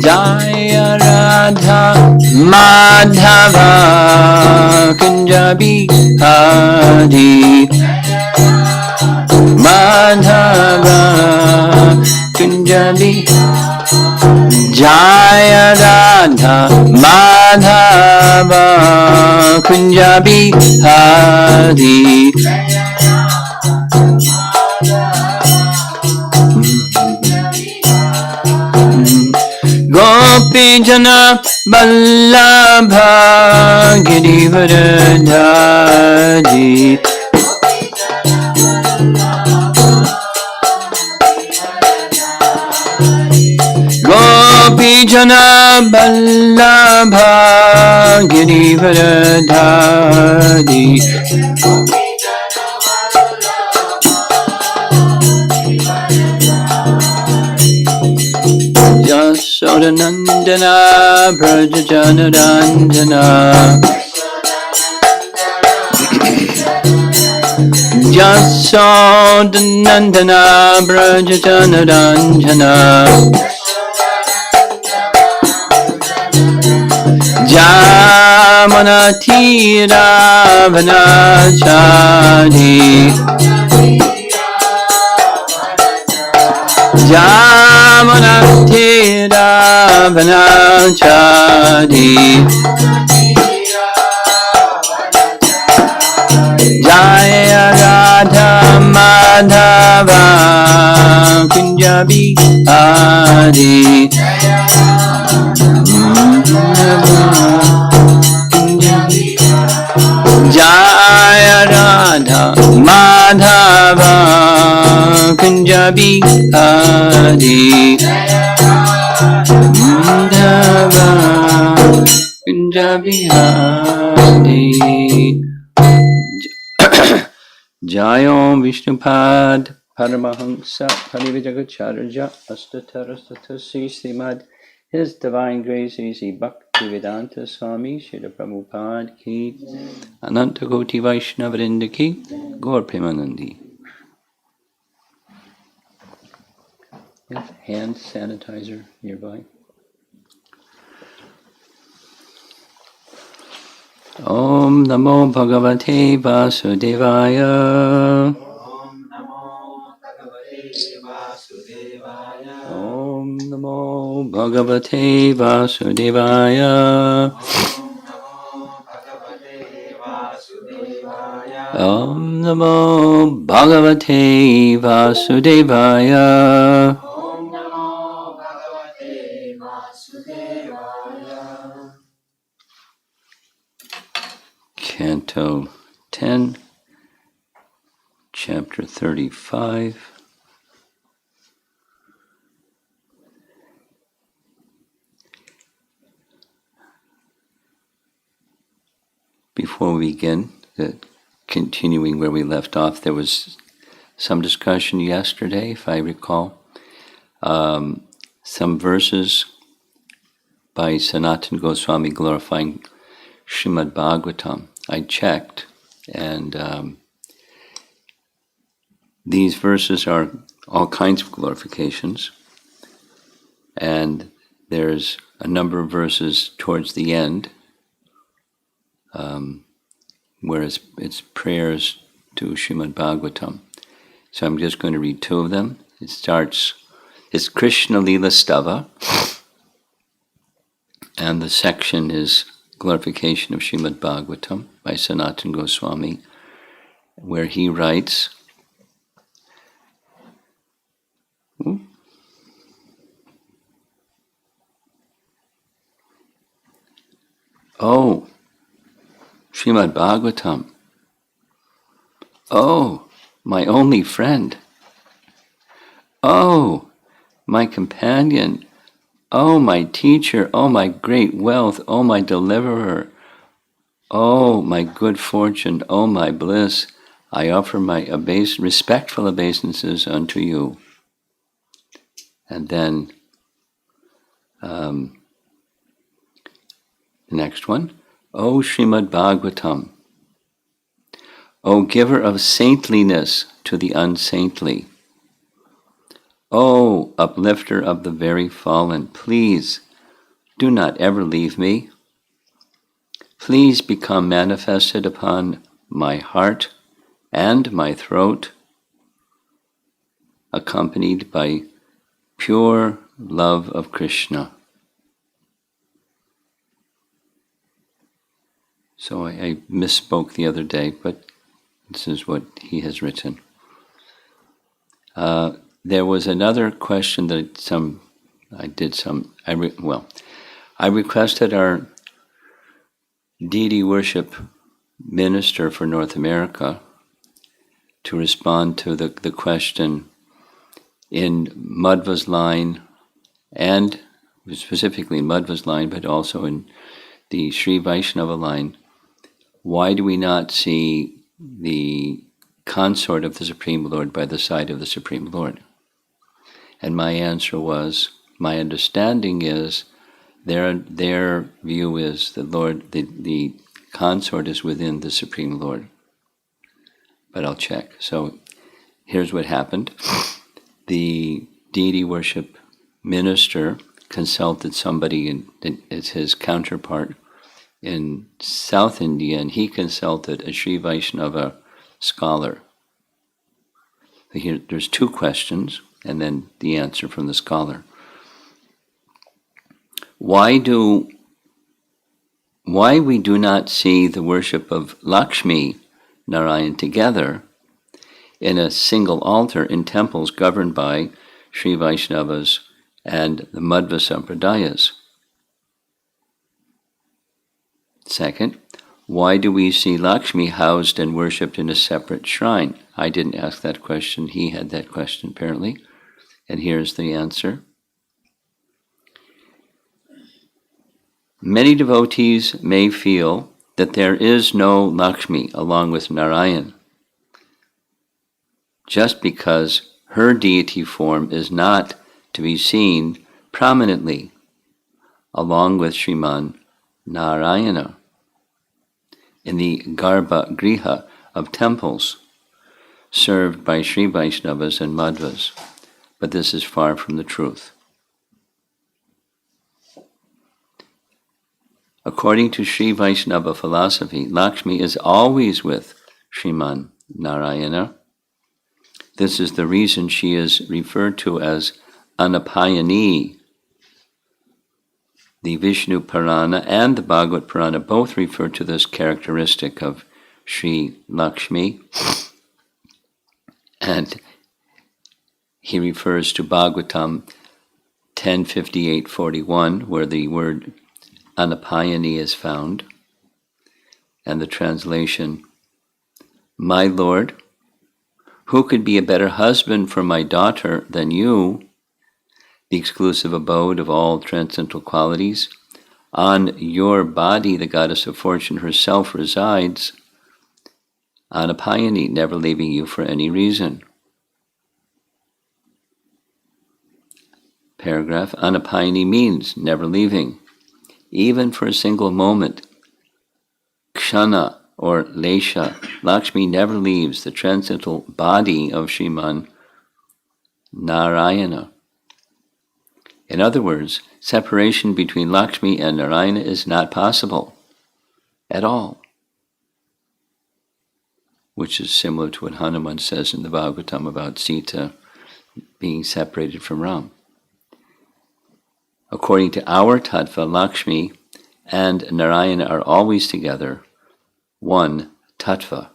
Jaya Radha Madhava Kunja Bihari Madhava Kunja Bihari Jaya Radha Madhava Kunja Bihari Gopi Jana Vallabha Girivardhari Gopi Jana Vallabha Girivardhari Yasoda Nandana Braja Jana Ranjana Yasoda Nandana Braja Jana Ranjana Jamana Tira Vanachari Jamana Tira Vanachari Jaya Radha Madhava Kunja Bihari Jaya Radha Madhava Kunja Bihari Madhava Kunja Bihari Jayom Vishnupad Paramahamsa Parivijagacharya Astatarastasi Srimad His Divine Grace A.C. Bhaktivedanta Swami Srila Prabhupada Ki Ananta Koti Vaishnavrinda Ki Gaur Premanandi. You have hand sanitizer nearby. Om Namo Bhagavate Vasudevaya. Om Namo Bhagavate Vasudevaya. Om Namo Bhagavate Vasudevaya. Om Namo Bhagavate Vasudevaya. Om Namo Bhagavate Vasudevaya. Canto 10, Chapter 35. Before we begin, continuing where we left off, there was some discussion yesterday, if I recall, some verses by Sanatana Goswami glorifying Srimad Bhagavatam. I checked, and these verses are all kinds of glorifications, and there's a number of verses towards the end where it's prayers to Srimad Bhagavatam. So I'm just going to read two of them. It's Krishna Lila Stava, and the section is Glorification of Srimad Bhagavatam by Sanatana Goswami, where he writes, Oh, Srimad Bhagavatam. Oh, my only friend. Oh, my companion. Oh, my teacher. Oh, my great wealth. Oh, my deliverer. Oh, my good fortune. Oh, my bliss. I offer my respectful obeisances unto you. And then the next one. Oh, Srimad Bhagavatam. O giver of saintliness to the unsaintly, O uplifter of the very fallen, please do not ever leave me. Please become manifested upon my heart and my throat, accompanied by pure love of Krishna. So I misspoke the other day, but this is what he has written. There was another question that I requested our deity worship minister for North America to respond to the question in Madhva's line, and specifically in Madhva's line, but also in the Sri Vaishnava line. Why do we not see the consort of the Supreme Lord by the side of the Supreme Lord? And my answer was, my understanding is, their view is that the consort is within the Supreme Lord. But I'll check. So here's what happened. The deity worship minister consulted somebody as his counterpart in South India, and he consulted a Sri Vaishnava scholar. Here, there's two questions, and then the answer from the scholar. Why we do not see the worship of Lakshmi Narayan together in a single altar in temples governed by Sri Vaishnavas and the Madhva Sampradayas? Second, why do we see Lakshmi housed and worshipped in a separate shrine? I didn't ask that question. He had that question apparently. And here's the answer. Many devotees may feel that there is no Lakshmi along with Narayan, just because her deity form is not to be seen prominently along with Sriman Narayana in the Garbha Griha of temples served by Sri Vaishnavas and Madhvas. But this is far from the truth. According to Sri Vaishnava philosophy, Lakshmi is always with Sriman Narayana. This is the reason she is referred to as Anapayani. The Vishnu Purana and the Bhagavad Purana both refer to this characteristic of Sri Lakshmi. And he refers to Bhagavatam 10.58.41, where the word Anapayani is found, and the translation, "My Lord, who could be a better husband for my daughter than you, the exclusive abode of all transcendental qualities? On your body the goddess of fortune herself resides, Anapayani, never leaving you for any reason." Paragraph, Anapayani means never leaving, even for a single moment. Kshana or Lesha, Lakshmi never leaves the transcendental body of Sriman Narayana. In other words, separation between Lakshmi and Narayana is not possible at all, which is similar to what Hanuman says in the Bhagavatam about Sita being separated from Ram. According to our tattva, Lakshmi and Narayana are always together, one tattva.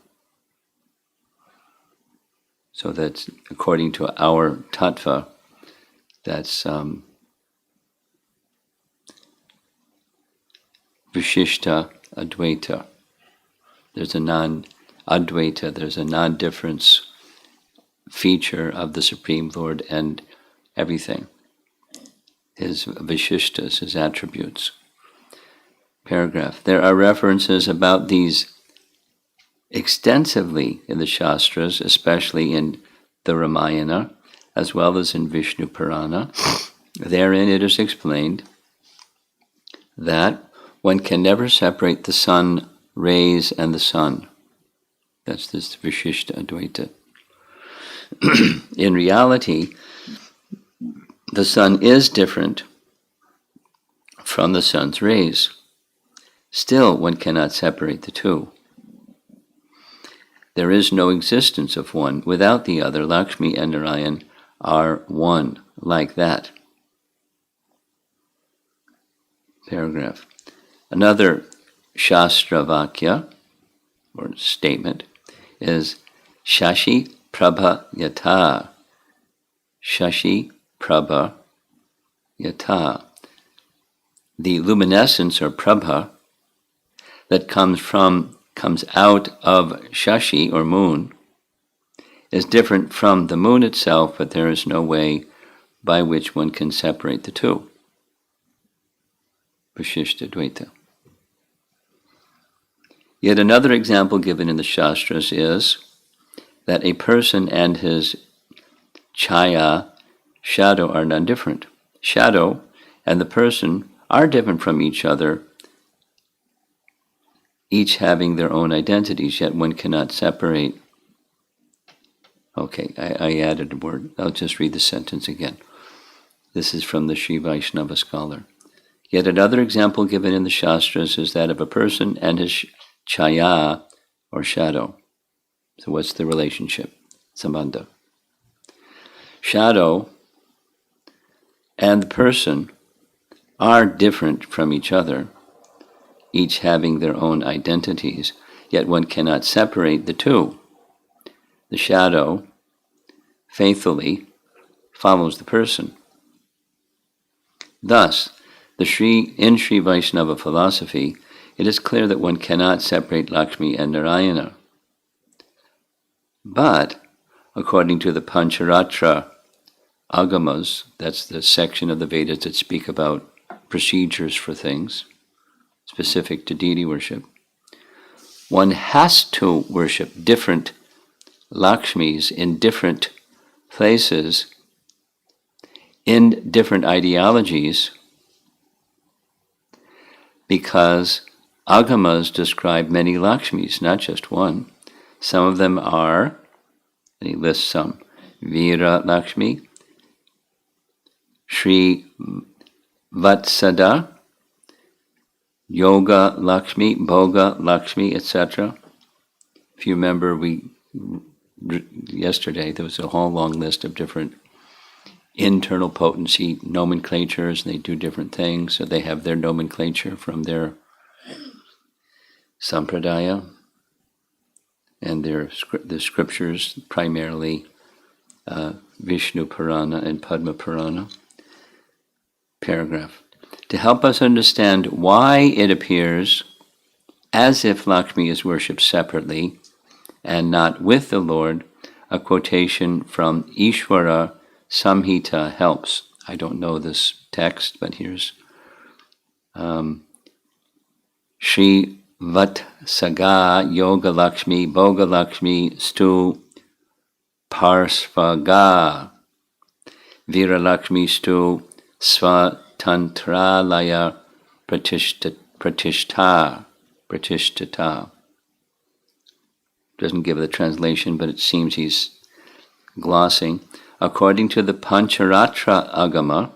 So that's according to our tattva, that's Vishishta Advaita. There's a non-Advaita, there's a non-difference feature of the Supreme Lord and everything. His Vishishtas, his attributes. Paragraph. There are references about these extensively in the Shastras, especially in the Ramayana, as well as in Vishnu Purana. Therein it is explained that one can never separate the sun rays and the sun. That's this Vishishta Advaita. In reality, the sun is different from the sun's rays. Still, one cannot separate the two. There is no existence of one without the other. Lakshmi and Narayan are one, like that. Paragraph. Another Shastra Vakya, or statement, is Shashi Prabha Yata. Shashi Prabha Yata. The luminescence or Prabha that comes out of Shashi or moon is different from the moon itself, but there is no way by which one can separate the two. Vishishta Dvaita. Yet another example given in the Shastras is that a person and his chaya, shadow, are non-different. Shadow and the person are different from each other, each having their own identities, yet one cannot separate. Okay, I added a word. I'll just read the sentence again. This is from the Sri Vaishnava scholar. Yet another example given in the Shastras is that of a person and his chaya, or shadow. So what's the relationship? Sambandha. Shadow and the person are different from each other, each having their own identities, yet one cannot separate the two. The shadow faithfully follows the person. Thus, in Sri Vaishnava philosophy, it is clear that one cannot separate Lakshmi and Narayana. But, according to the Pancharatra Agamas, that's the section of the Vedas that speak about procedures for things specific to deity worship, one has to worship different Lakshmis in different places, in different ideologies, because Agamas describe many Lakshmis, not just one. Some of them are, and he lists some, Veera Lakshmi, Sri Vatsada, Yoga Lakshmi, Bhoga Lakshmi, etc. If you remember, yesterday there was a whole long list of different internal potency nomenclatures, and they do different things, so they have their nomenclature from their sampradaya, and the scriptures, primarily Vishnu Purana and Padma Purana. Paragraph. To help us understand why it appears as if Lakshmi is worshipped separately and not with the Lord, a quotation from Ishvara Samhita helps. I don't know this text, but here's Sri Vatsaga Yoga Lakshmi Bhoga Lakshmi Stu Parsvaga Vira Lakshmi Stu Svatantralaya Pratishtata. Doesn't give the translation, but it seems he's glossing. According to the Pancharatra Agama,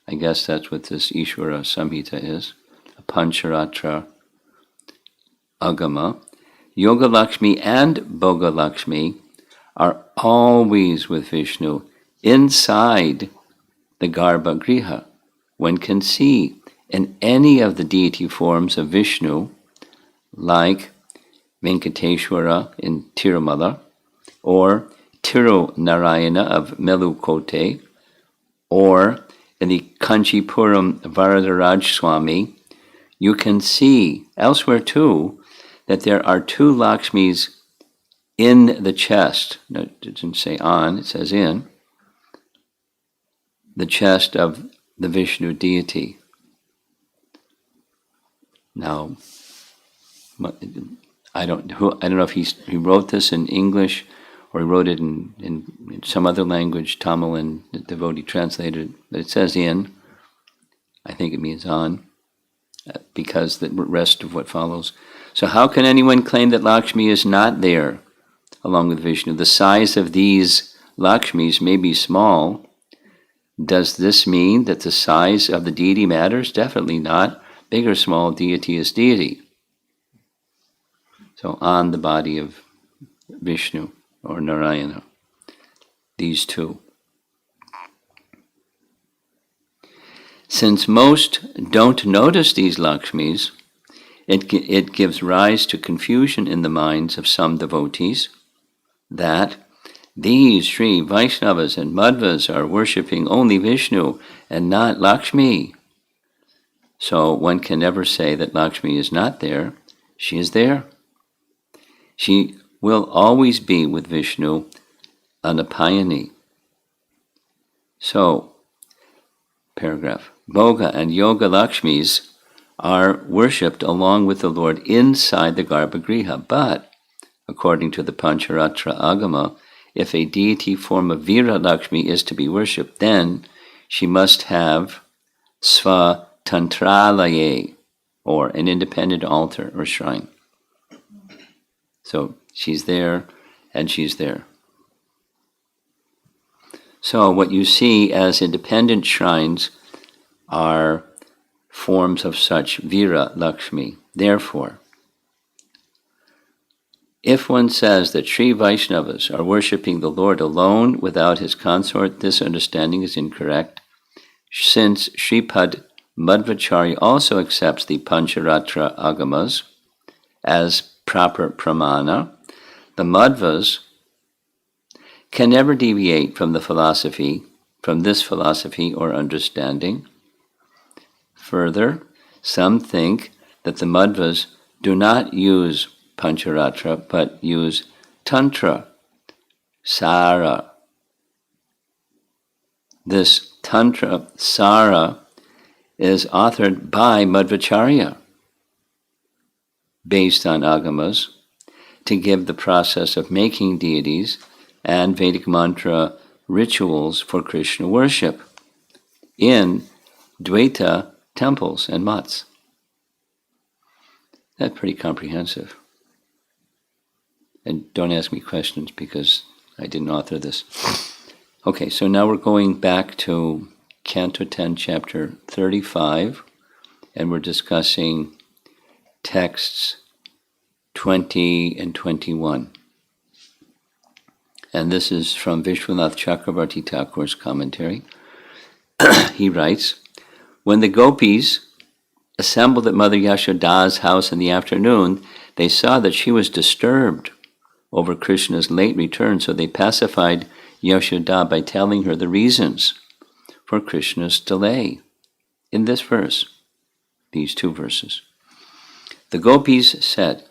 I guess that's what this Ishvara Samhita is, a Pancharatra Agama, Yoga Lakshmi and Bhoga Lakshmi are always with Vishnu inside the Garbha Griha. One can see in any of the deity forms of Vishnu, like Venkateshwara in Tirumala, or Tirunarayana of Melukote, or in the Kanchipuram Varadaraj Swami, you can see elsewhere too that there are two Lakshmis in the chest. No, it doesn't say on, it says in the chest of the Vishnu deity. Now, I don't know if he wrote this in English or he wrote it in some other language, Tamil, and the devotee translated it, but it says in. I think it means on, because the rest of what follows. So how can anyone claim that Lakshmi is not there along with Vishnu. The size of these Lakshmis may be small. Does this mean that the size of the deity matters? Definitely not. Big or small, deity is deity. So on the body of Vishnu or Narayana, these two. Since most don't notice these Lakshmis, it gives rise to confusion in the minds of some devotees that these Sri Vaishnavas and Madhvas are worshipping only Vishnu and not Lakshmi. So one can never say that Lakshmi is not there. She is there. She will always be with Vishnu, Anapayani. So, paragraph. Bhoga and Yoga Lakshmis are worshipped along with the Lord inside the Garbhagriha, but according to the Pancharatra Agama, if a deity form of Vira Lakshmi is to be worshipped, then she must have Sva Tantralaye, or an independent altar or shrine. So she's there and she's there. So what you see as independent shrines are forms of such Vira Lakshmi. Therefore, if one says that Sri Vaishnavas are worshipping the Lord alone without his consort, this understanding is incorrect, since Sripad Madhvacharya also accepts the Pancharatra Agamas as proper pramana. The Madhvas can never deviate from this philosophy or understanding. Further, some think that the Madhvas do not use Pancharatra, but use Tantra, Sara. This Tantra, Sara, is authored by Madhvacharya, based on Agamas, to give the process of making deities and Vedic mantra rituals for Krishna worship in Dvaita temples and mats. That's pretty comprehensive. And don't ask me questions because I didn't author this. Okay, so now we're going back to Canto 10, Chapter 35, and we're discussing texts 20 and 21. And this is from Vishwanath Chakravarti Thakur's commentary. He writes, when the Gopis assembled at Mother Yasoda's house in the afternoon, they saw that she was disturbed over Krishna's late return, so they pacified Yasoda by telling her the reasons for Krishna's delay. In this verse, these two verses, the Gopis said,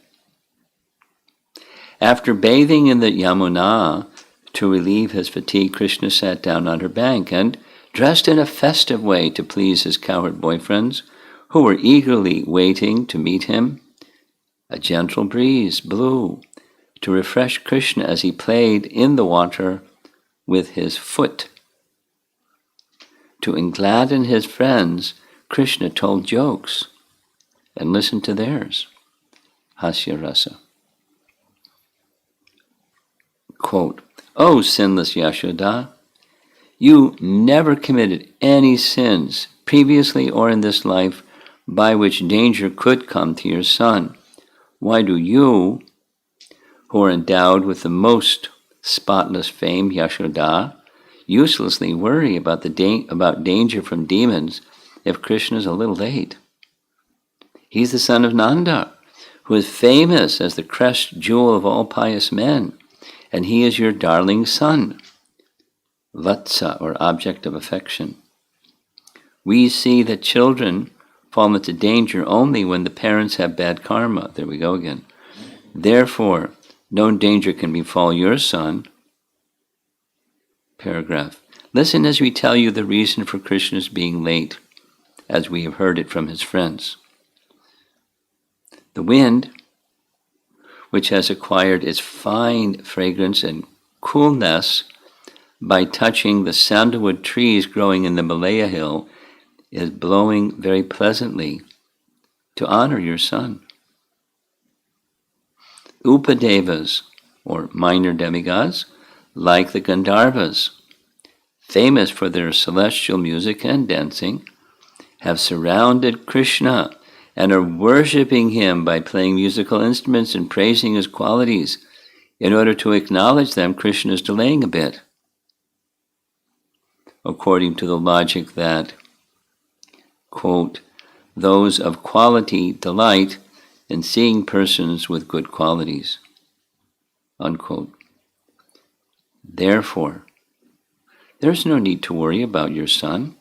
after bathing in the Yamuna to relieve his fatigue, Krishna sat down on her bank and, dressed in a festive way to please his cowherd boyfriends, who were eagerly waiting to meet him, a gentle breeze blew to refresh Krishna as he played in the water with his foot. To gladden his friends, Krishna told jokes and listened to theirs. Hasya Rasa. Quote, O sinless Yasoda, you never committed any sins, previously or in this life, by which danger could come to your son. Why do you, who are endowed with the most spotless fame, Yasoda, uselessly worry about about danger from demons if Krishna is a little late? He's the son of Nanda, who is famous as the crest jewel of all pious men, and he is your darling son, Vatsa, or object of affection. We see that children fall into danger only when the parents have bad karma. There we go again. Therefore, no danger can befall your son. Paragraph. Listen as we tell you the reason for Krishna's being late, as we have heard it from his friends. The wind, which has acquired its fine fragrance and coolness by touching the sandalwood trees growing in the Malaya hill, is blowing very pleasantly to honor your son. Upadevas, or minor demigods, like the Gandharvas, famous for their celestial music and dancing, have surrounded Krishna and are worshipping him by playing musical instruments and praising his qualities. In order to acknowledge them, Krishna is delaying a bit, according to the logic that, quote, those of quality delight in seeing persons with good qualities, unquote. Therefore, there's no need to worry about your son.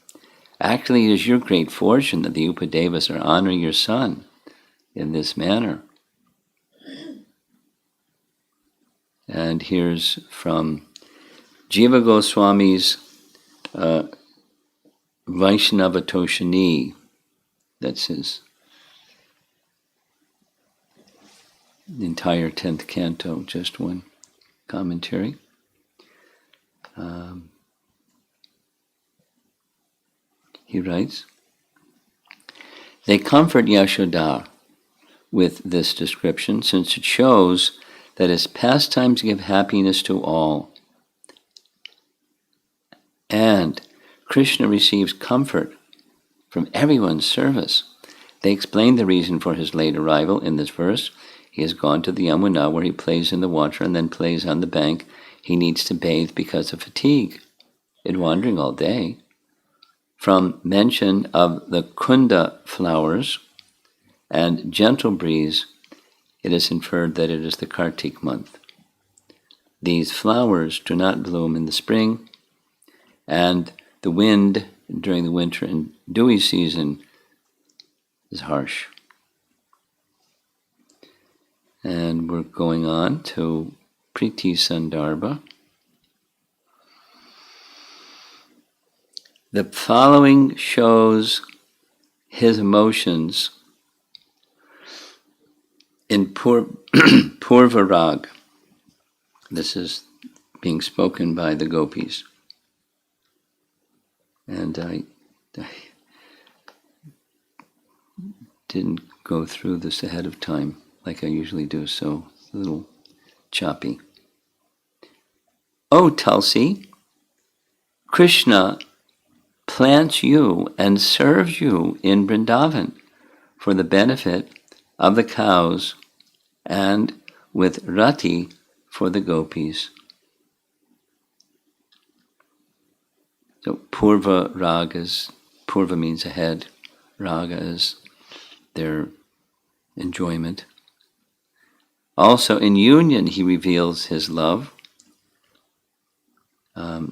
Actually, it is your great fortune that the Upadevas are honoring your son in this manner. And here's from Jiva Goswami's Vaishnava Toshini. That's his entire 10th canto, just one commentary. He writes, they comfort Yasoda with this description, since it shows that his pastimes give happiness to all, and Krishna receives comfort from everyone's service. They explain the reason for his late arrival in this verse. He has gone to the Yamuna, where he plays in the water and then plays on the bank. He needs to bathe because of fatigue in wandering all day. From mention of the kunda flowers and gentle breeze, it is inferred that it is the Kartik month. These flowers do not bloom in the spring, and the wind during the winter and dewy season is harsh. And we're going on to Priti Sandarbha. The following shows his emotions in Purva Rag. This is being spoken by the Gopis. And I didn't go through this ahead of time like I usually do, so it's a little choppy. O Tulsi, Krishna plants you and serves you in Vrindavan for the benefit of the cows and with rati for the gopis. So Purva Raga is, Purva means ahead, Raga is their enjoyment. Also in union he reveals his love,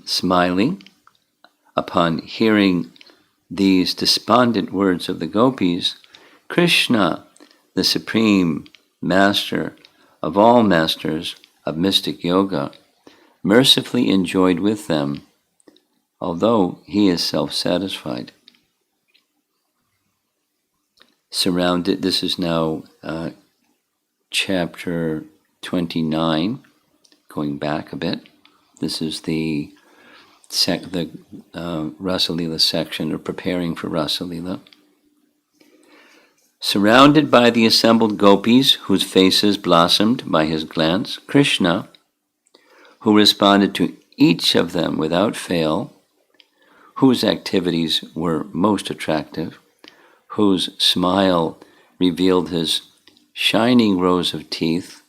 smiling upon hearing these despondent words of the gopis. Krishna, the supreme master of all masters of mystic yoga, mercifully enjoyed with them, although he is self-satisfied. Surrounded, this is now chapter 29, going back a bit. This is the Rasa Lila section, or preparing for Rasa Lila. Surrounded by the assembled gopis, whose faces blossomed by his glance, Krishna, who responded to each of them without fail, whose activities were most attractive, whose smile revealed his shining rows of teeth,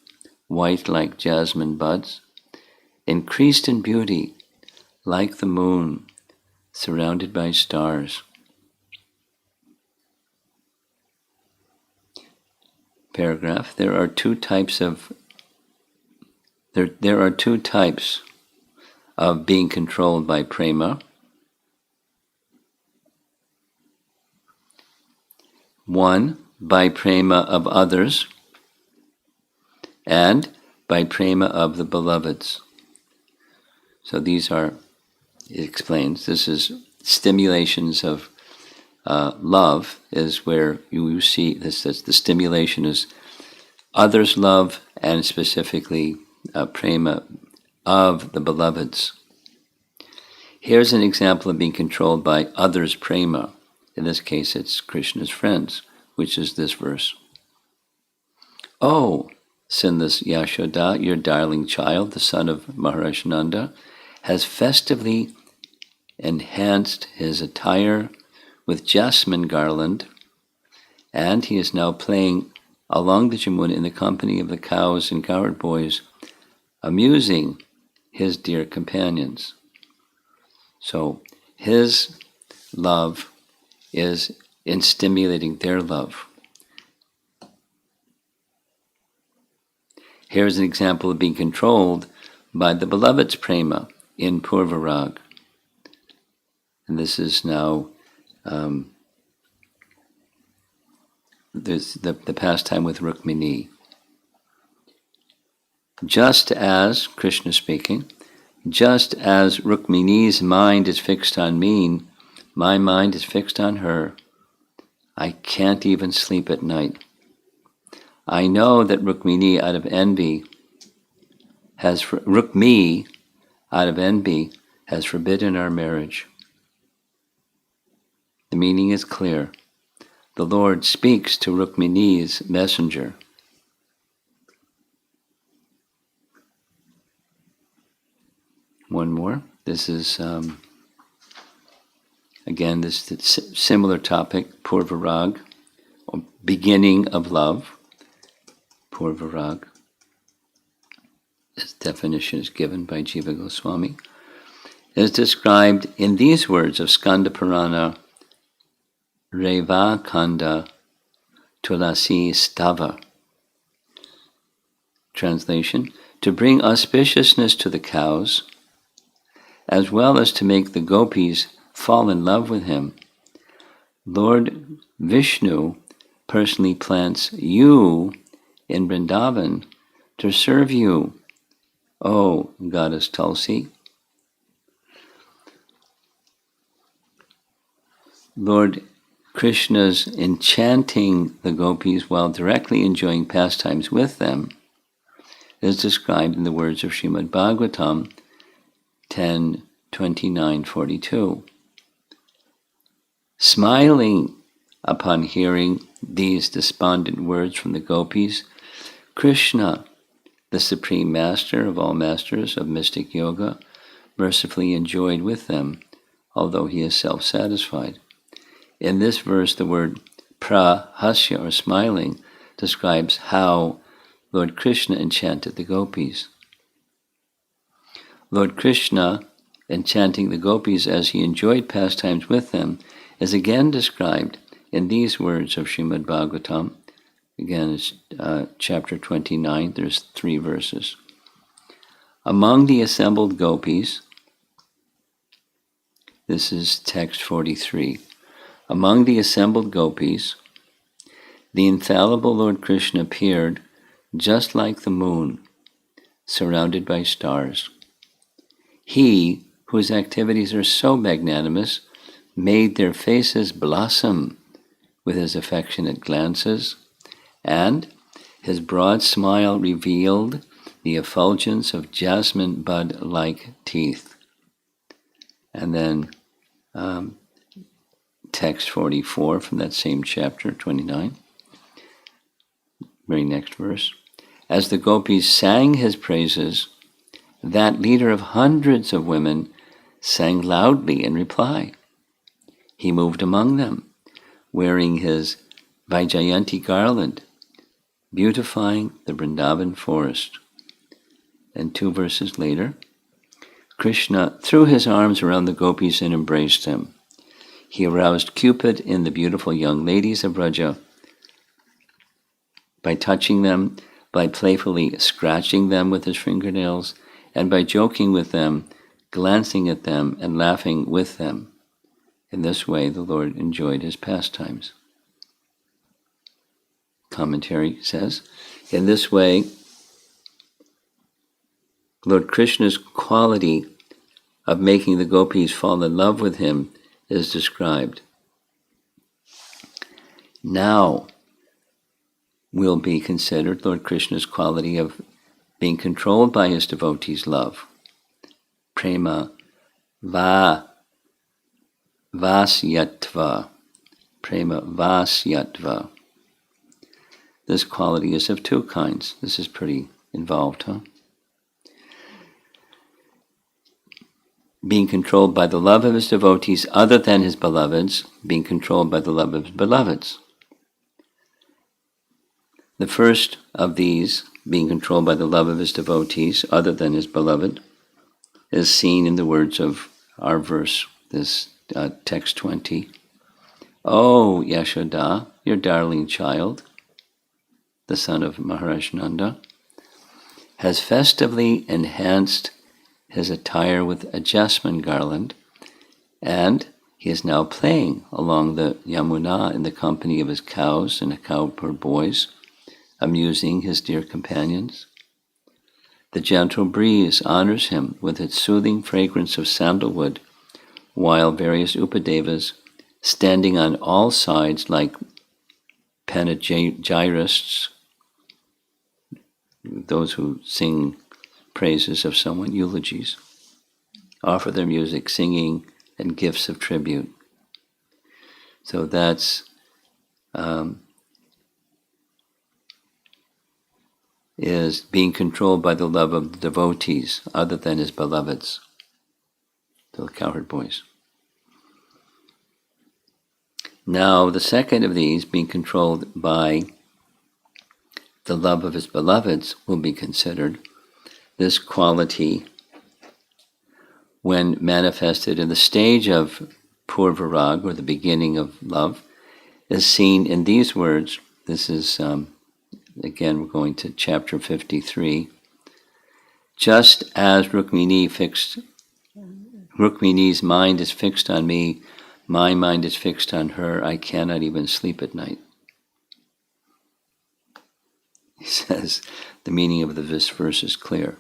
white like jasmine buds, increased in beauty like the moon, surrounded by stars. Paragraph. There are two types of being controlled by prema. One, by prema of others, and by prema of the beloveds. So these are, it explains, this is stimulations of love, is where you see this, the stimulation is others' love, and specifically prema of the beloveds. Here's an example of being controlled by others' prema. In this case, it's Krishna's friends, which is this verse. Oh, sinless Yasoda, your darling child, the son of Maharishi Nanda, has festively enhanced his attire with jasmine garland, and he is now playing along the Jamuna in the company of the cows and cowherd boys, amusing his dear companions. So his love is in stimulating their love. Here's an example of being controlled by the beloved's prema in Purvarag. And this is now there's the pastime with Rukmini. Just as, Krishna speaking, just as Rukmini's mind is fixed on me, my mind is fixed on her. I can't even sleep at night. I know that Rukmini out of envy has forbidden our marriage. The meaning is clear. The Lord speaks to Rukmini's messenger. One more. This is, again, this similar topic, Purvarag, or beginning of love. Purvarag. This definition is given by Jiva Goswami. It is described in these words of Skanda Purana, Reva Kanda Tulasi Stava. Translation: to bring auspiciousness to the cows, as well as to make the gopis fall in love with him, Lord Vishnu personally plants you in Vrindavan to serve you, O Goddess Tulsi. Lord Krishna's enchanting the gopis while directly enjoying pastimes with them is described in the words of Srimad Bhagavatam 10.29.42. Smiling upon hearing these despondent words from the gopis, Krishna, the Supreme Master of all masters of mystic yoga, mercifully enjoyed with them, although he is self-satisfied. In this verse, the word prahasya, or smiling, describes how Lord Krishna enchanted the gopis. Lord Krishna enchanting the gopis as he enjoyed pastimes with them is again described in these words of Srimad Bhagavatam. Again, it's chapter 29, there's 3 verses. Among the assembled gopis, this is text 43. Among the assembled gopis, the infallible Lord Krishna appeared just like the moon, surrounded by stars. He, whose activities are so magnanimous, made their faces blossom with his affectionate glances, and his broad smile revealed the effulgence of jasmine bud-like teeth. And then text 44 from that same chapter, 29. Very next verse. As the gopis sang his praises, that leader of hundreds of women sang loudly in reply. He moved among them, wearing his Vaijayanti garland, beautifying the Vrindavan forest. And 2 verses later, Krishna threw his arms around the gopis and embraced them. He aroused Cupid in the beautiful young ladies of Braja by touching them, by playfully scratching them with his fingernails, and by joking with them, glancing at them, and laughing with them. In this way, the Lord enjoyed his pastimes. Commentary says, in this way, Lord Krishna's quality of making the gopis fall in love with him is described. Now will be considered Lord Krishna's quality of being controlled by his devotees' love. Prema vasyatva. Prema vasyatva. this quality is of two kinds. This is pretty involved, huh? Being controlled by the love of his devotees other than his beloveds, being controlled by the love of his beloveds. The first of these, being controlled by the love of his devotees other than his beloved, is seen in the words of our verse, this text 20. Oh, Yasoda, your darling child, the son of Maharaj Nanda, has festively enhanced his attire with a jasmine garland, and he is now playing along the Yamuna in the company of his cows and cowherd boys, amusing his dear companions. The gentle breeze honors him with its soothing fragrance of sandalwood, while various upadevas, standing on all sides like panegyrists, those who sing praises of someone, eulogies, offer their music, singing, and gifts of tribute. So that's is being controlled by the love of the devotees other than his beloveds, the cowherd boys. Now, the second of these, being controlled by the love of his beloveds, will be considered. This quality, when manifested in the stage of Purvarag, or the beginning of love, is seen in these words. This is, again, we're going to chapter 53. Just as Rukmini's mind is fixed on me, my mind is fixed on her, I cannot even sleep at night. He says, the meaning of this verse is clear.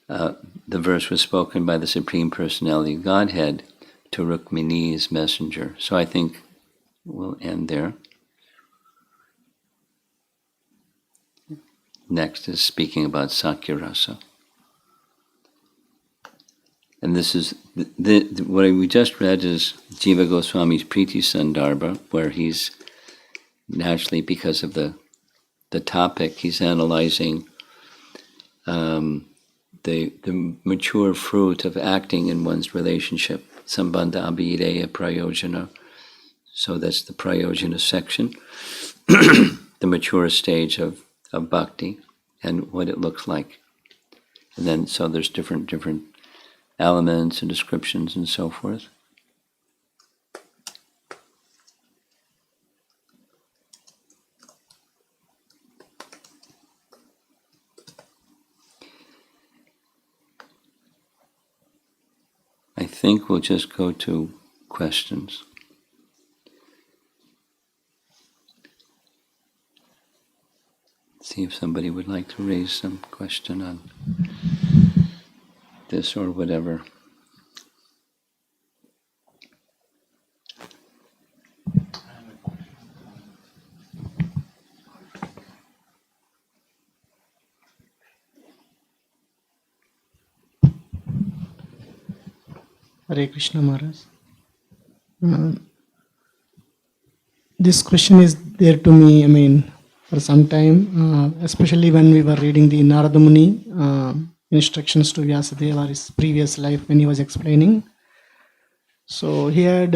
The verse was spoken by the Supreme Personality of Godhead to Rukmini's messenger. So I think we'll end there. Next is speaking about Sakyarasa. And this is, what we just read is Jiva Goswami's Priti Sandarbha, where he's naturally, because of the topic, he's analyzing the mature fruit of acting in one's relationship, Sambandha Abhideya Prayojana. So that's the Prayojana section, the mature stage of bhakti and what it looks like. And then, so there's different elements and descriptions and so forth. I think we'll just go to questions. See if somebody would like to raise some question on this or whatever. Hare Krishna Maharaj. This question is there to me, for some time, especially when we were reading the Narada Muni instructions to Vyasadeva, his previous life, when he was explaining. So he had,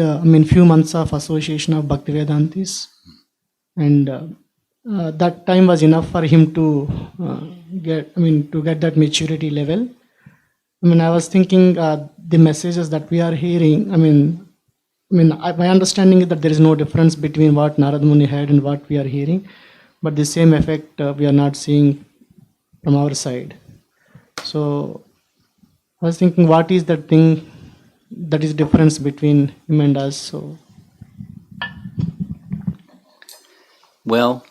few months of association of Bhaktivedantis, and that time was enough for him to get that maturity level. I was thinking the messages that we are hearing, my understanding is that there is no difference between what Narada Muni had and what we are hearing, but the same effect we are not seeing from our side. So I was thinking, what is that thing that is difference between him and us? So, well,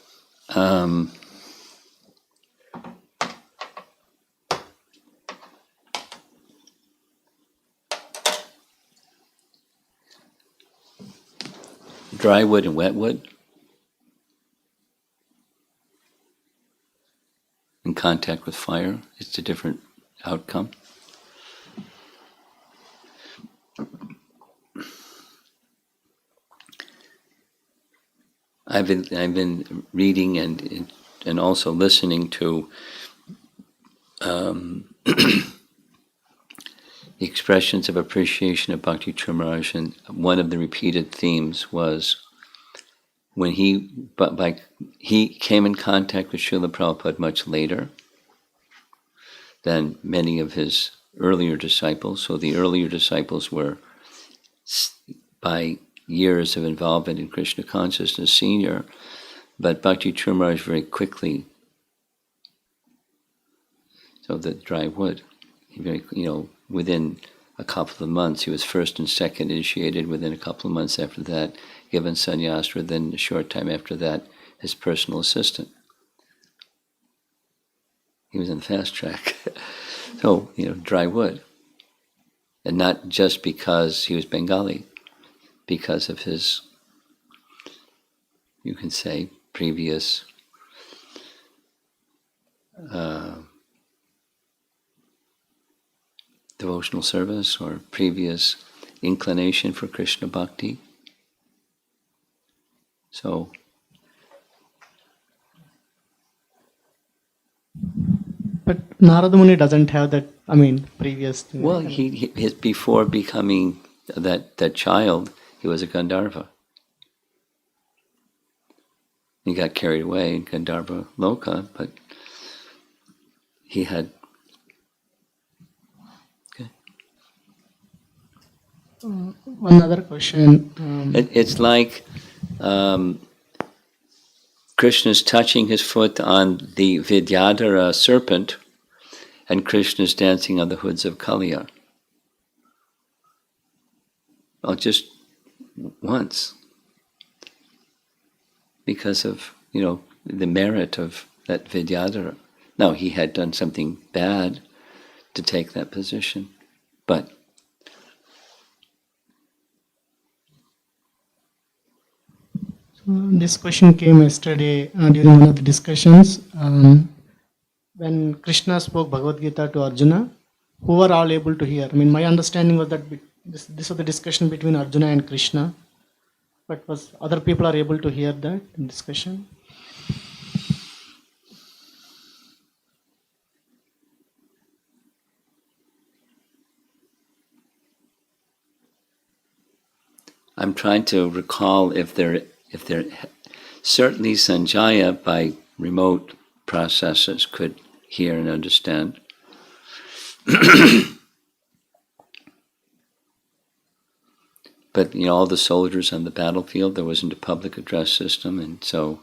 dry wood and wet wood in contact with fire, it's a different outcome. I've been reading and also listening to expressions of appreciation of Bhakti Maharaj, and one of the repeated themes was when he came in contact with Srila Prabhupada much later than many of his earlier disciples. So the earlier disciples were, by years of involvement in Krishna consciousness, senior, but Bhakti Maharaj very quickly, so the dry wood, within a couple of months, he was first and second initiated. Within a couple of months after that, given sannyastra. Then a short time after that, his personal assistant. He was in the fast track. So, dry wood. And not just because he was Bengali, because of his, you can say, previous devotional service or previous inclination for Krishna Bhakti. So, but Narada Muni doesn't have that, previous thing. well, his before becoming that child, he was a Gandharva. He got carried away in Gandharva Loka, but he had. Okay. One other question. It's like Krishna's touching his foot on the Vidyadhara serpent, and Krishna's dancing on the hoods of Kaliya. Well, just once. Because of, the merit of that Vidyadhara. Now, he had done something bad to take that position, but This question came yesterday during one of the discussions. When Krishna spoke Bhagavad Gita to Arjuna, who were all able to hear? My understanding was that this was the discussion between Arjuna and Krishna, but was other people are able to hear that discussion? I'm trying to recall if there certainly Sanjaya by remote processes could hear and understand. But all the soldiers on the battlefield, there wasn't a public address system, and so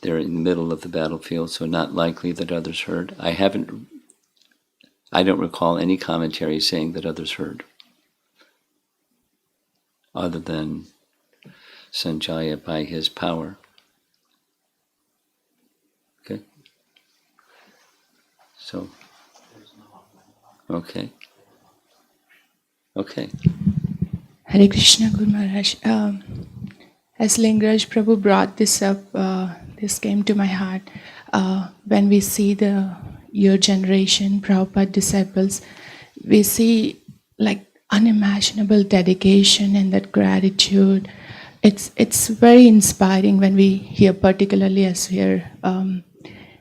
they're in the middle of the battlefield, so not likely that others heard. I don't recall any commentary saying that others heard, other than Sanjaya by his power. Okay? So, okay. Hare Krishna, Guru Maharaj. As Lingaraj Prabhu brought this up, this came to my heart. When we see your generation, Prabhupada disciples, we see like unimaginable dedication and that gratitude. It's very inspiring when we hear, particularly as we are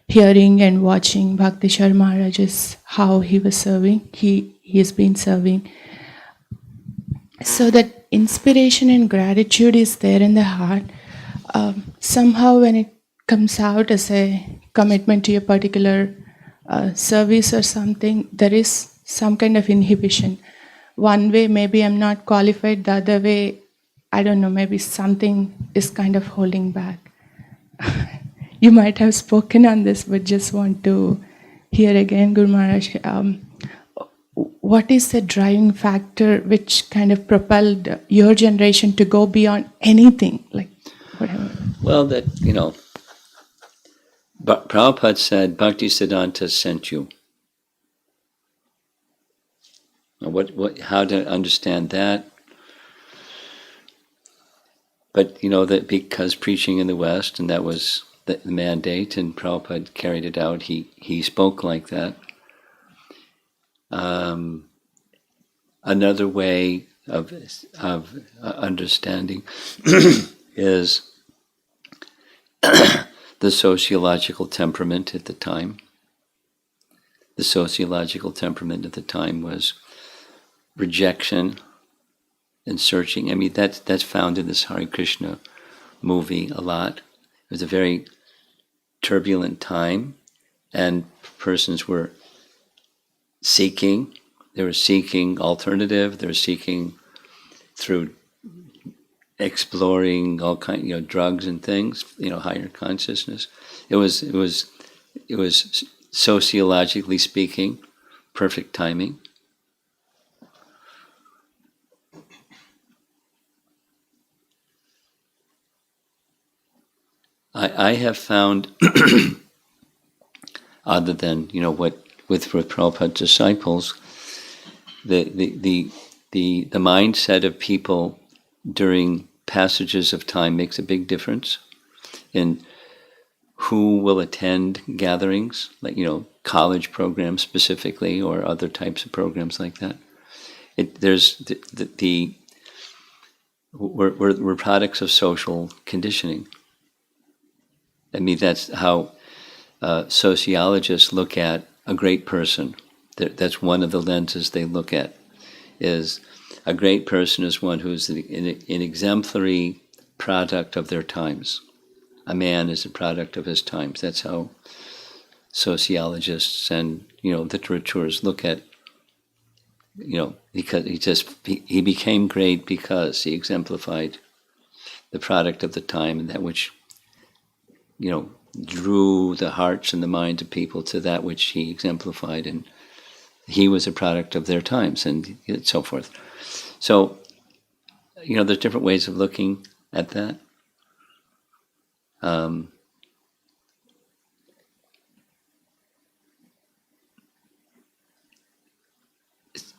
hearing and watching Bhakti Sharma Maharaj's how he was serving. He has been serving. So that inspiration and gratitude is there in the heart. Somehow when it comes out as a commitment to a particular service or something, there is some kind of inhibition. One way maybe I'm not qualified, the other way, I don't know, maybe something is kind of holding back. You might have spoken on this, but just want to hear again, Guru Maharaj. What is the driving factor which kind of propelled your generation to go beyond anything, like whatever? Well, Prabhupada said, Bhakti Siddhanta sent you. How to understand that? But that because preaching in the West, and that was the mandate, and Prabhupada carried it out, he spoke like that. Another way of understanding is the sociological temperament at the time. The sociological temperament at the time was rejection and searching. I mean, that's found in this Hare Krishna movie a lot. It was a very turbulent time, and persons were seeking. They were seeking alternative. They were seeking through exploring all kind, drugs and things, higher consciousness. It was sociologically speaking, perfect timing. I have found, other than what with Prabhupada's disciples, the mindset of people during passages of time makes a big difference in who will attend gatherings, like college programs specifically, or other types of programs like that. We're products of social conditioning. I mean, that's how sociologists look at a great person. That's one of the lenses they look at. Is a great person is one who's an exemplary product of their times. A man is a product of his times. That's how sociologists and literatures look at. Because he became great because he exemplified the product of the time, and that which drew the hearts and the minds of people to that which he exemplified, and he was a product of their times, and so forth. So, there's different ways of looking at that.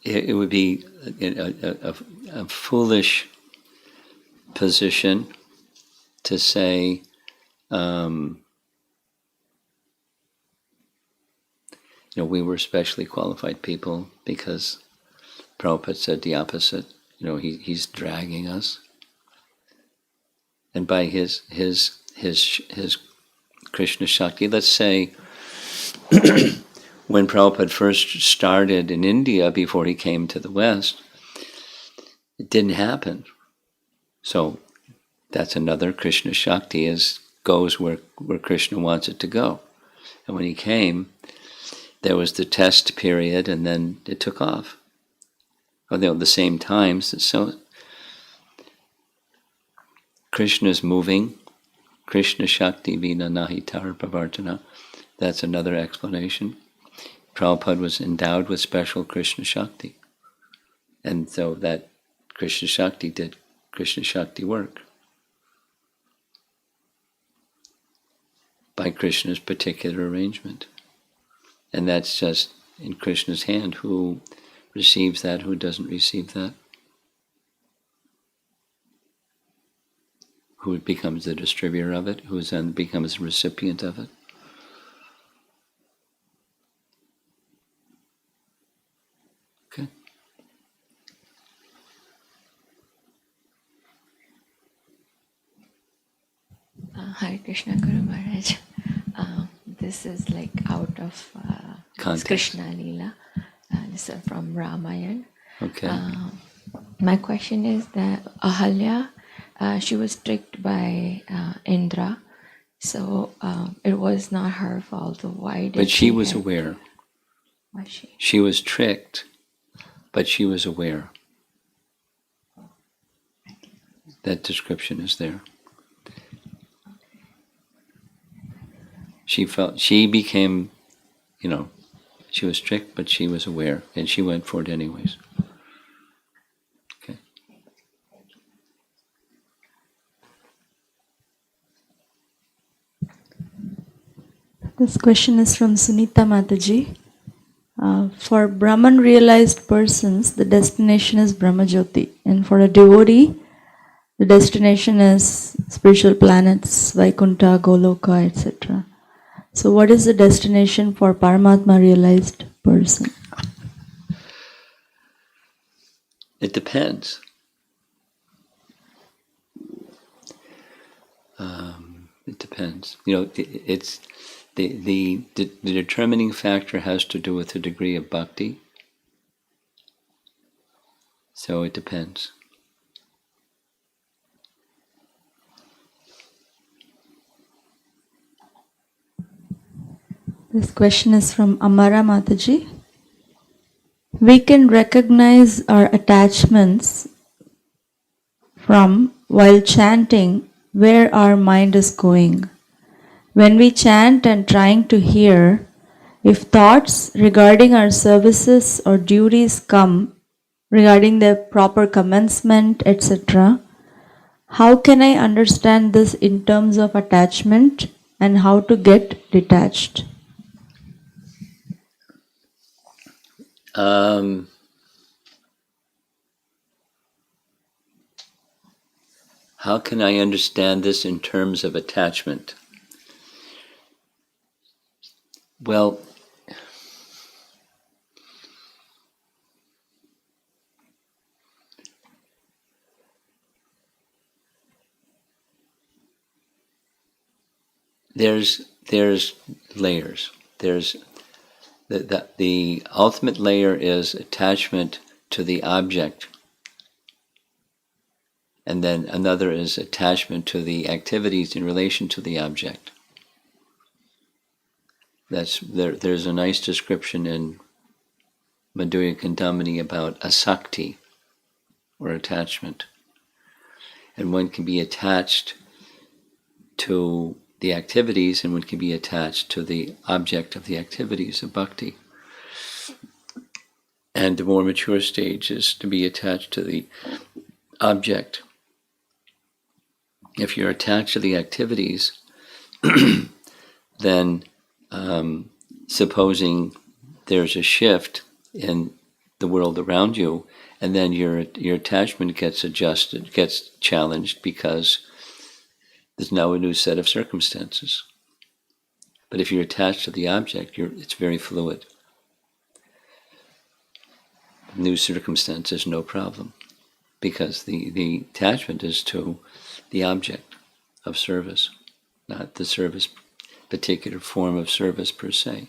It would be a foolish position to say, we were specially qualified people because Prabhupada said the opposite. He's dragging us, and by his Krishna Shakti. Let's say when Prabhupada first started in India before he came to the West, it didn't happen. So that's another Krishna Shakti, goes where Krishna wants it to go. And when he came, there was the test period, and then it took off. The same times. So Krishna's moving. Krishna Shakti vina nahi tar pravartana. That's another explanation. Prabhupada was endowed with special Krishna Shakti. And so that Krishna Shakti did Krishna Shakti work by Krishna's particular arrangement. And that's just in Krishna's hand, who receives that, who doesn't receive that, who becomes the distributor of it, who then becomes the recipient of it. Okay. Hare Krishna Guru Maharaj. This is like out of Krishna Leela. This is from Ramayana. Okay. My question is that Ahalya, she was tricked by Indra, so it was not her fault. Why did But she was aware. Was she? She was tricked, but she was aware. That description is there. She became, she was tricked, but she was aware, and she went for it anyways. Okay. This question is from Sunita Mataji. For Brahman realized persons, the destination is Brahmajyoti, and for a devotee, the destination is spiritual planets, Vaikuntha, Goloka, etc. So what is the destination for Paramatma realized person? It depends. depends. It's the determining factor has to do with the degree of bhakti. So it depends. This question is from Amara Mataji. We can recognize our attachments from while chanting where our mind is going. When we chant and trying to hear, if thoughts regarding our services or duties come regarding the proper commencement, etc., how can I understand this in terms of attachment and how to get detached? How can I understand this in terms of attachment? Well, there's layers. There's the ultimate layer is attachment to the object, and then another is attachment to the activities in relation to the object. There's a nice description in Madhurya Kandamini about asakti, or attachment. And one can be attached to the activities, and one can be attached to the object of the activities of bhakti. And the more mature stage is to be attached to the object. If you're attached to the activities, then supposing there's a shift in the world around you, and then your attachment gets adjusted, gets challenged because there's now a new set of circumstances. But if you're attached to the object, it's very fluid. New circumstances, no problem, because the attachment is to the object of service, not the service, particular form of service per se.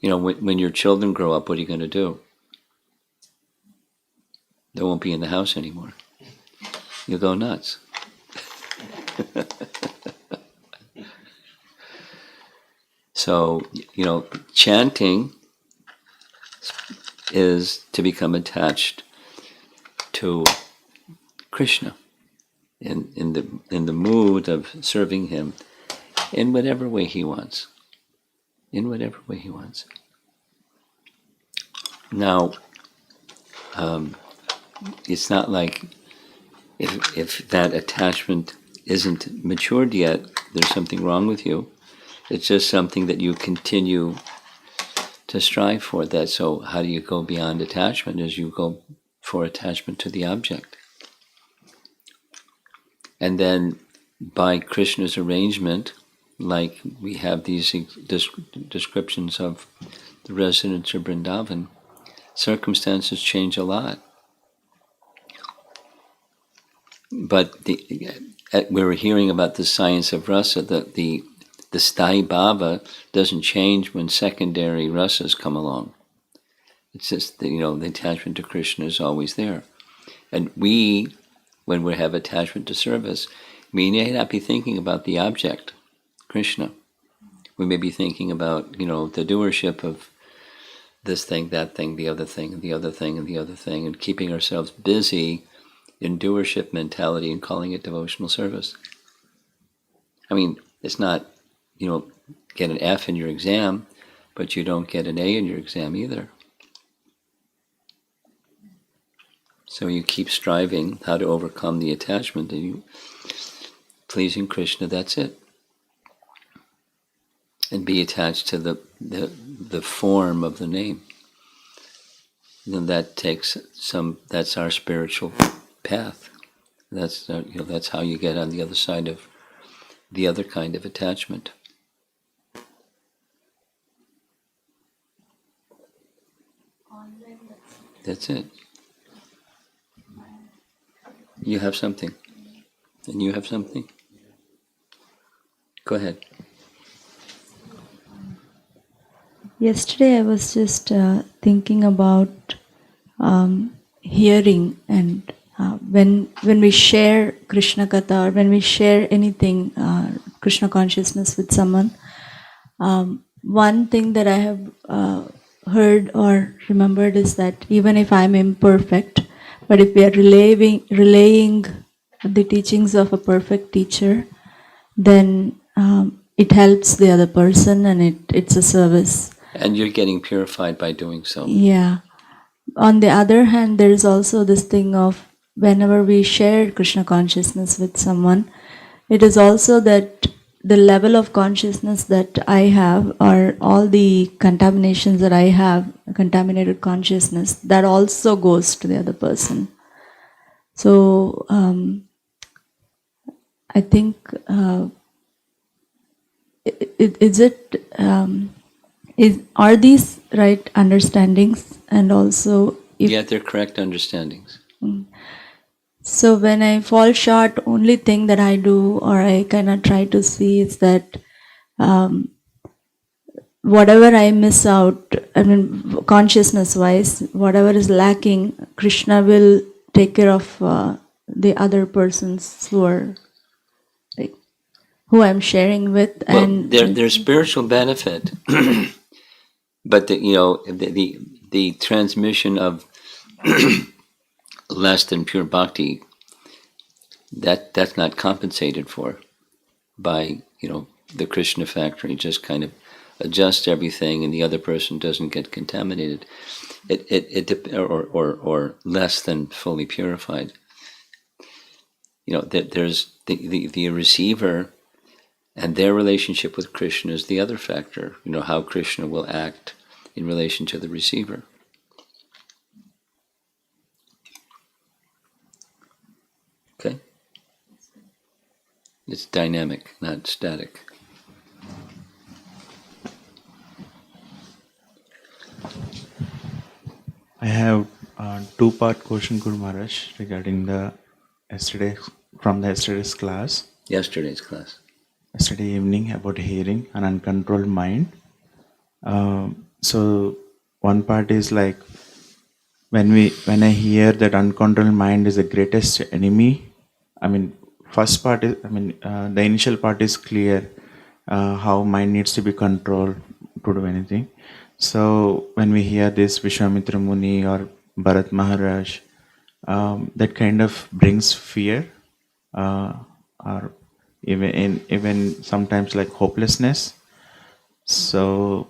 When your children grow up, what are you going to do? They won't be in the house anymore. You'll go nuts. So, chanting is to become attached to Krishna in the mood of serving him in whatever way he wants. In whatever way he wants. Now, it's not like if that attachment isn't matured yet, there's something wrong with you. It's just something that you continue to strive for. So how do you go beyond attachment? Is you go for attachment to the object. And then by Krishna's arrangement, like we have these descriptions of the residents of Vrindavan, circumstances change a lot. But we're hearing about the science of rasa, that the sthayi bhava doesn't change when secondary rasas come along. It's just that, the attachment to Krishna is always there. And we, when we have attachment to service, we may not be thinking about the object, Krishna. We may be thinking about, the doership of this thing, that thing, the other thing, and the other thing, and the other thing, and keeping ourselves busy in doership mentality and calling it devotional service. I mean, it's not, get an F in your exam, but you don't get an A in your exam either. So you keep striving how to overcome the attachment, and you pleasing Krishna, that's it. And be attached to the form of the name. And that takes that's our spiritual path. That's that's how you get on the other side of the other kind of attachment. That's it. You have something. And you have something? Go ahead. Yesterday I was just thinking about hearing, and when we share Krishna Katha, or when we share anything, Krishna consciousness with someone, one thing that I have heard or remembered is that even if I'm imperfect, but if we are relaying the teachings of a perfect teacher, then it helps the other person, and it's a service. And you're getting purified by doing so. Yeah. On the other hand, there is also this thing of whenever we share Krishna consciousness with someone, it is also that the level of consciousness that I have, or all the contaminations that I have, contaminated consciousness, that also goes to the other person. So I think, are these right understandings? And also, Yeah, they're correct understandings. So when I fall short, only thing that I do, or I kind of try to see, is that whatever I miss out, I mean, consciousness-wise, whatever is lacking, Krishna will take care of the other persons who are, like, who I'm sharing with. Well, And there's spiritual benefit, but the transmission of less than pure bhakti, that's not compensated for by the Krishna factory. Just kind of adjust everything, and the other person doesn't get contaminated. Or less than fully purified. There's the receiver, and their relationship with Krishna is the other factor. How Krishna will act in relation to the receiver. Okay? It's dynamic, not static. I have a two-part question, Guru Maharaj, regarding yesterday's class. Yesterday's class. Yesterday evening, about hearing an uncontrolled mind. So one part is like when I hear that uncontrolled mind is the greatest enemy. I mean, first part is, the initial part is clear, how mind needs to be controlled to do anything. So when we hear this Vishwamitra Muni or Bharat Maharaj, that kind of brings fear, or even sometimes like hopelessness. So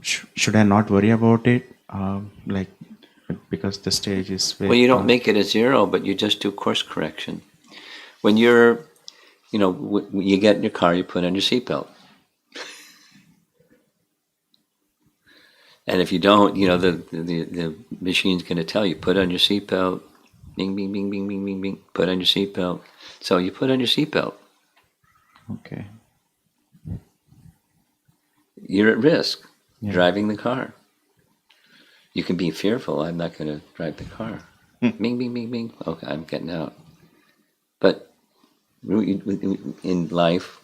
should I not worry about it? Because the stage is very. Well, you don't make it a zero, but you just do course correction. When you get in your car, you put on your seatbelt. And if you don't, the machine's going to tell you, put on your seatbelt. Bing, bing, bing, bing, bing, bing, bing. Put on your seatbelt. So you put on your seatbelt. Okay. You're at risk driving the car. You can be fearful. I'm not going to drive the car. Bing, bing, bing, bing. Okay, I'm getting out. But in life,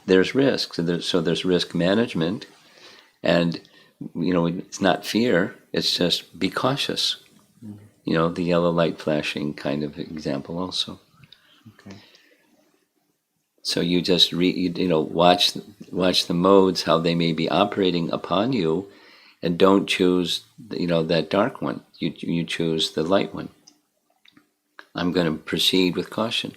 there's risks. So there's risk management. And, it's not fear. It's just be cautious. The yellow light flashing kind of example also. Okay. So you just watch the modes, how they may be operating upon you, and don't choose that dark one. You choose the light one. I'm going to proceed with caution,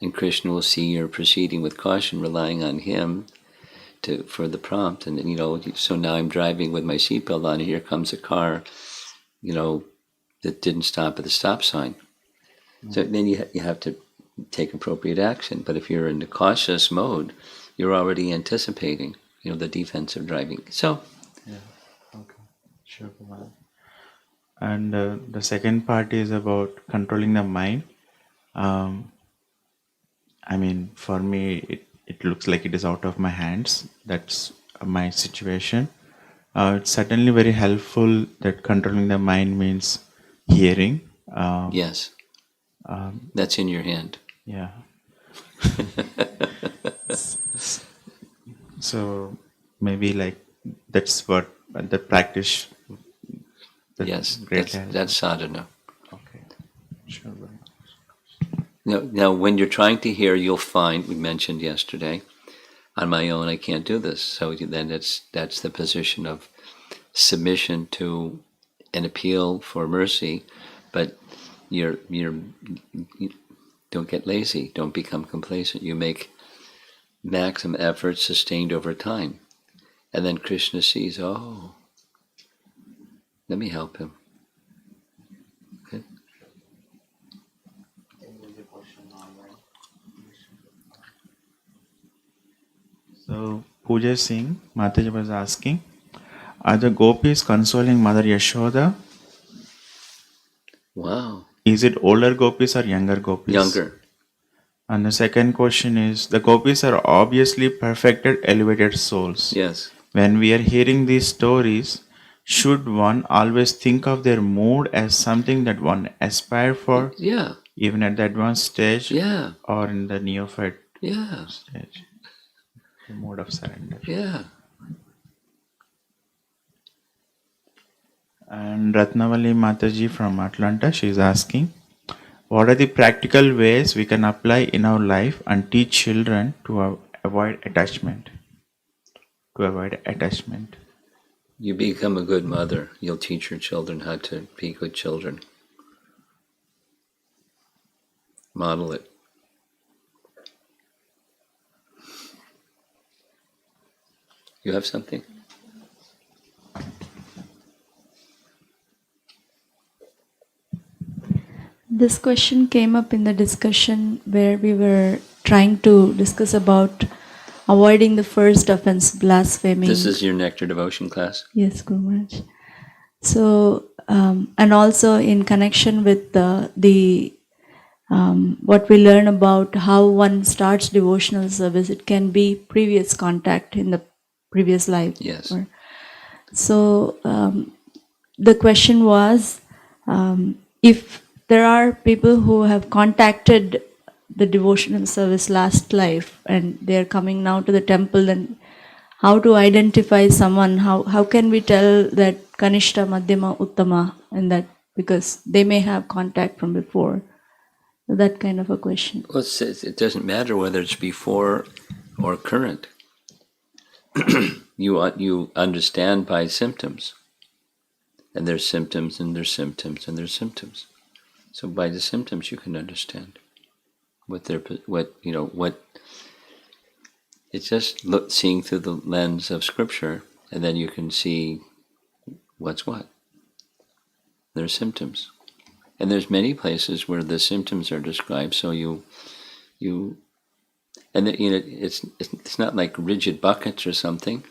and Krishna will see you're proceeding with caution, relying on him for the prompt. And so now I'm driving with my seatbelt on, and here comes a car, that didn't stop at the stop sign. So then you have to take appropriate action. But if you're in the cautious mode, you're already anticipating, the defensive driving. So, yeah, okay, sure, Kumar. And the second part is about controlling the mind. For me, it looks like it is out of my hands. That's my situation. It's certainly very helpful that controlling the mind means hearing. yes. That's in your hand. Yeah. So maybe like that's what the practice. That Yes, greatly that's sadhana. okay. Sure. Now, when you're trying to hear, you'll find, we mentioned yesterday, on my own, I can't do this. So then that's the position of submission to an appeal for mercy, but you don't get lazy, don't become complacent. You make maximum effort sustained over time. And then Krishna sees, oh, let me help him. Okay. So Pooja Singh, Mataji was asking, are the gopis consoling Mother Yashoda? Wow. Is it older gopis or younger gopis? Younger. And the second question is, the gopis are obviously perfected, elevated souls. Yes. When we are hearing these stories, should one always think of their mood as something that one aspire for, Yeah. even at the advanced stage, Yeah. or in the neophyte Yeah. stage, the mode of surrender? Yeah. And Ratnavali Mataji from Atlanta, she is asking, what are the practical ways we can apply in our life and teach children to avoid attachment? To avoid attachment. You become a good mother. You'll teach your children how to be good children. Model it. You have something? This question came up in the discussion where we were trying to discuss about avoiding the first offense, blaspheming. This is your Nectar Devotion class? Yes, Guru Maharaj. So, and also in connection with what we learn about how one starts devotional service, it can be previous contact in the previous life. Yes. So the question was, if there are people who have contacted the devotional service last life and they are coming now to the temple, then how to identify someone? How can we tell that Kanishta, Madhyama, Uttama, and that, because they may have contact from before? That kind of a question. Well, it doesn't matter whether it's before or current. You understand by symptoms. And there's symptoms, and there's symptoms, and there's symptoms. So by the symptoms, you can understand what it's just seeing through the lens of scripture, and then you can see what's what. There's symptoms. And there's many places where the symptoms are described, so it's not like rigid buckets or something,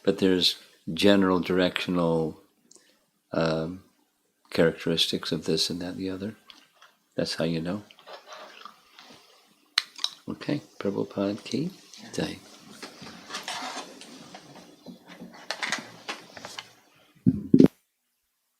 but there's general directional characteristics of this and that and the other. That's how you know. Okay, Prabhupada ki jai.